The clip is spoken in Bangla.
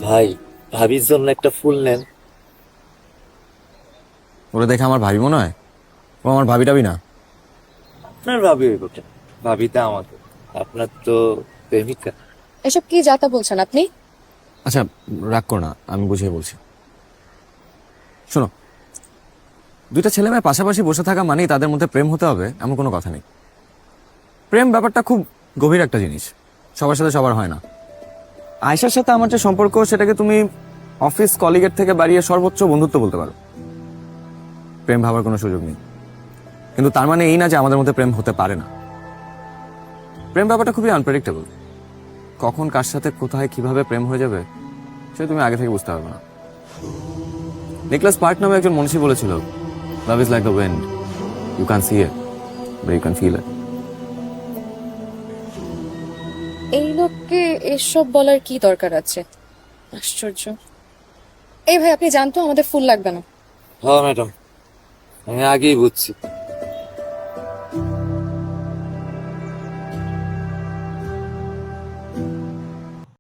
ভাই, ভাবির জন্য একটা ফুল নেন। ওরা দেখে আমার ভাবি মনে হয়? ও আমার ভাবি টাবি না। আপনার ভাবি হইব কেন? ভাবিটা আমাকে, আপনার তো প্রেমিকা। এসব কি যাতা বলছেন আপনি? আচ্ছা, রাগ করো না, আমি বুঝিয়ে বলছি। শোনো, দুইটা ছেলে মেয়ে পাশাপাশি বসে থাকা মানেই তাদের মধ্যে প্রেম হতে হবে এমন কোনো কথা নেই। প্রেম ব্যাপারটা খুব গভীর একটা জিনিস, সবার সাথে সবার হয় না। আয়েশার সাথে আমার যে সম্পর্ক সেটাকে তুমি অফিস কলিগের থেকে বাড়িয়ে সর্বোচ্চ বন্ধুত্ব বলতে পারো। প্রেম ভাবার কোনো সুযোগ নেই, কিন্তু তার মানে এই না যে আমাদের মধ্যে প্রেম হতে পারে না। প্রেম ব্যাপারটা খুবই আনপ্রেডিক্টেবল। কখন কার সাথে কোথায় কিভাবে প্রেম হয়ে যাবে সেটা তুমি আগে থেকে বুঝতে পারবে না। নিকলাস পার্ট নামে একজন মনীষী বলেছিল, love is like the wind, you can see it but you can feel it. এই লোককে এসব বলার কি দরকার আছে? আশ্চর্য। এই ভাই, আপনি জানতো আমাদের ফুল লাগবে না। হ্যাঁ ম্যাডাম, আমি আগেই বুঝছি।